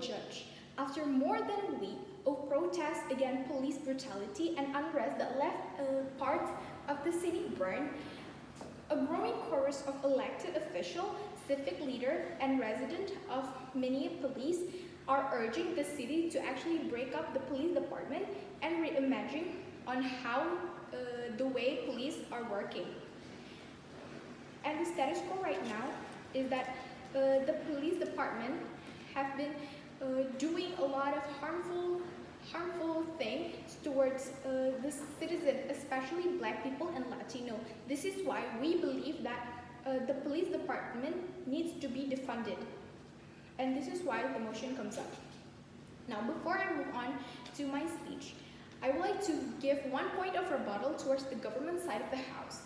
judge. After more than a week of protests against police brutality and unrest that left parts of the city burned, a growing chorus of elected officials, civic leaders, and residents of Minneapolis are urging the city to actually break up the police department and reimagine on how the way police are working. And the status quo right now is that the police department have been doing a lot of harmful things towards the citizen, especially Black people and Latino. This is why we believe that the police department needs to be defunded. And this is why the motion comes up. Now, before I move on to my speech, I would like to give one point of rebuttal towards the government side of the House.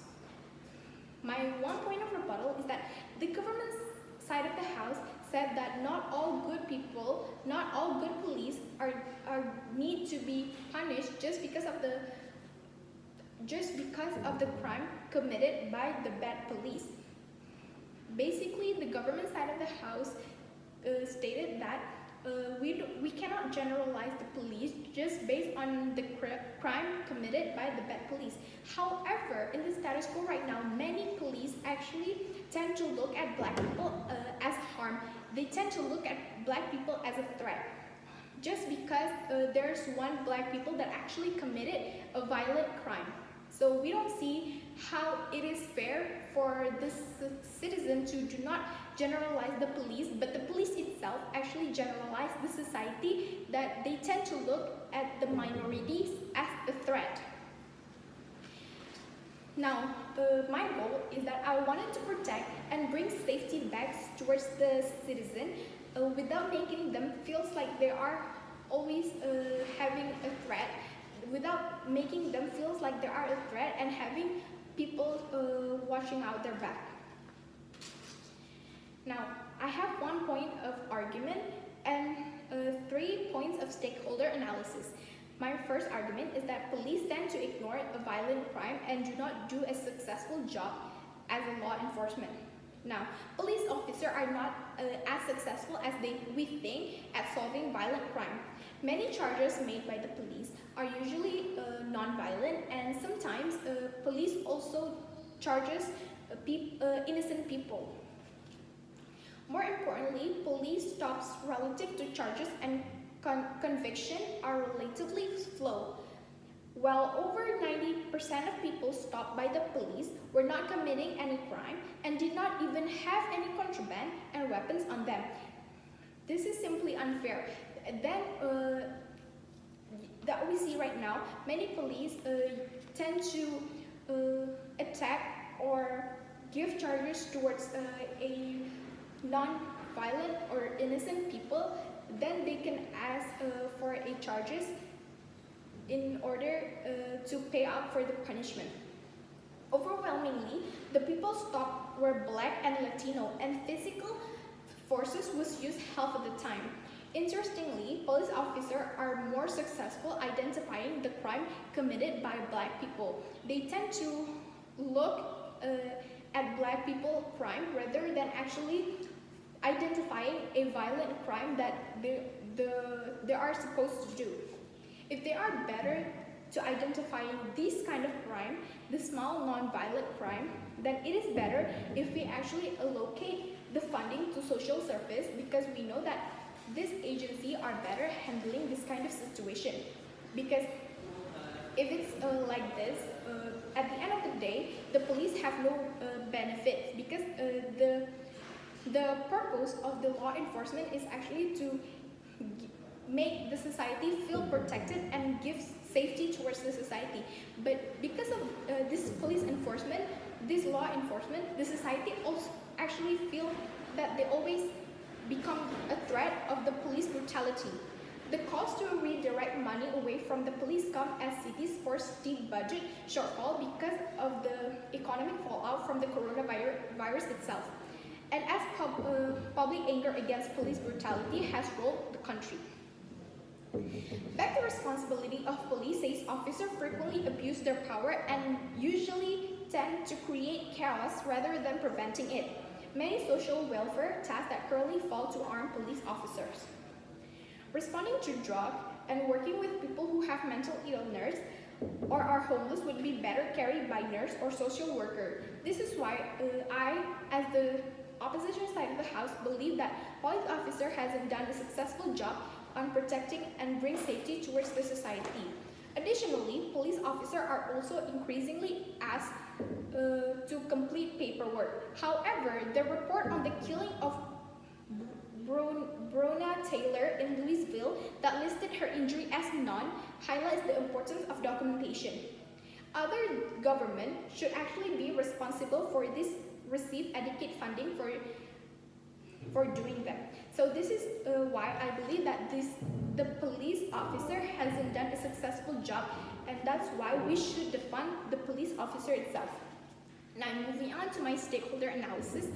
My one point of rebuttal is that the government side of the House said that not all good people, not all good police need to be punished just because of the crime committed by the bad police. Basically, the government side of the House stated that we cannot generalize the police just based on the crime committed by the bad police. However, in the status quo right now, many police actually tend to look at Black people as harm. They tend to look at Black people as a threat. Just because there's one Black people that actually committed a violent crime. So we don't see how it is fair for the citizen to do not generalize the police, but the police itself actually generalize the society, that they tend to look at the minorities as a threat. Now, my goal is that I wanted to protect and bring safety back towards the citizen without making them feel like they are always having a threat, without making them feel like they are a threat and having people watching out their back. Now, I have one point of argument and 3 points of stakeholder analysis. My first argument is that police tend to ignore a violent crime and do not do a successful job as a law enforcement. Now, police officers are not as successful as we think at solving violent crime. Many charges made by the police are usually non-violent, and sometimes police also charges innocent people. More importantly, police stops relative to charges and conviction are relatively slow. While over 90% of people stopped by the police were not committing any crime and did not even have any contraband and weapons on them. This is simply unfair. Then, that we see right now, many police tend to attack or give charges towards a non-violent or innocent people. Then they can ask for a charges in order to pay out for the punishment. Overwhelmingly, the people stopped were Black and Latino, and physical forces was used half of the time. Interestingly, police officers are more successful identifying the crime committed by Black people. They tend to look at Black people crime rather than actually identifying a violent crime that they are supposed to do. If they are better to identifying this kind of crime, the small non-violent crime, then it is better if we actually allocate the funding to social service, because we know that this agency are better handling this kind of situation. Because if it's like this, at the end of the day, the police have no benefit, because the purpose of the law enforcement is actually to make the society feel protected and give safety towards the society. But because of this police enforcement, this law enforcement, the society also actually feel that they always become a threat of the police brutality. The cost to redirect money away from the police come as cities force steep budget shortfall because of the economic fallout from the coronavirus itself, and as public anger against police brutality has rolled the country. Back to responsibility of police says officers frequently abuse their power and usually tend to create chaos rather than preventing it. Many social welfare tasks that currently fall to armed police officers. Responding to drug and working with people who have mental illness or are homeless would be better carried by nurse or social worker. This is why I, as the opposition side of the house, believe that police officer hasn't done a successful job on protecting and bring safety towards the society. Additionally, police officers are also increasingly asked to complete paperwork. However, the report on the killing of Brona Taylor in Louisville that listed her injury as none highlights the importance of documentation. Other government should actually be responsible for this, receive adequate funding for doing them. So this is why I believe that the police officer hasn't done a successful job, and that's why we should defund the police officer itself. Now moving on to my stakeholder analysis,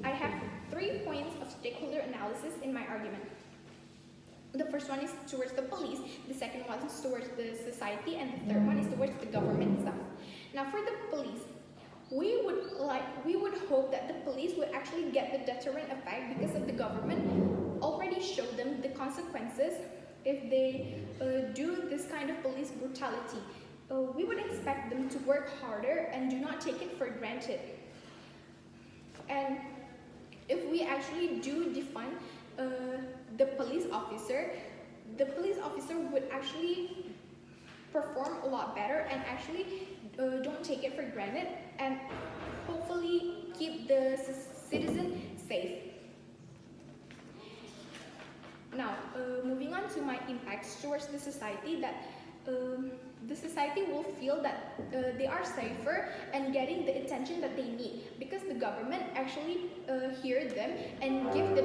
I have 3 points of stakeholder analysis in my argument. The first one is towards the police, the second one is towards the society, and the third one is towards the government itself. Now for the police, we would hope that the police would actually get the deterrent effect because of the government already showed them the consequences if they do this kind of police brutality. We would expect them to work harder and do not take it for granted. And if we actually do defund the police officer would actually perform a lot better and actually don't take it for granted and hopefully keep the citizen safe. Now, moving on to my impacts towards the society, that the society will feel that they are safer and getting the attention that they need because the government actually hear them and give the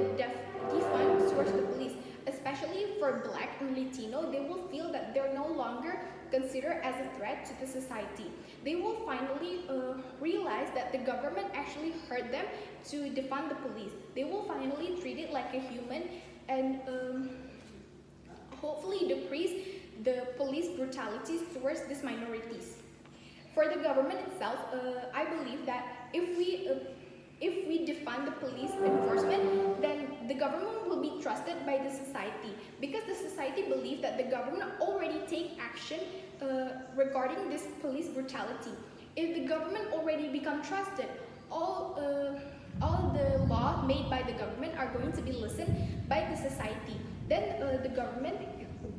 defund towards the police. Especially for Black and Latino, they will feel that they're no longer considered as a threat to the society. They will finally realize that the government actually heard them to defund the police. They will finally treat it like a human and hopefully decrease the police brutalities towards these minorities. For the government itself, I believe that if we defund the police enforcement, then the government will be trusted by the society because the society believes that the government already take action regarding this police brutality. If the government already become trusted, all the law made by the government are going to be listened by the society. Then the government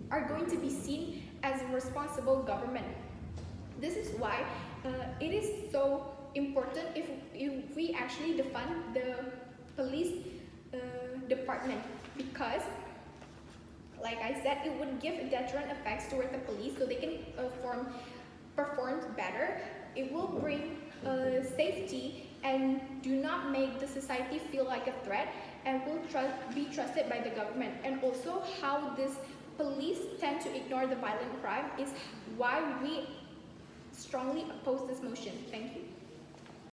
are going to be seen as a responsible government. This is why it is so important if we actually defund the police department, because like I said, it would give deterrent effects toward the police so they can perform better. It will bring safety and do not make the society feel like a threat and will be trusted by the government. And also how this police tend to ignore the violent crime is why we strongly oppose this motion. Thank you.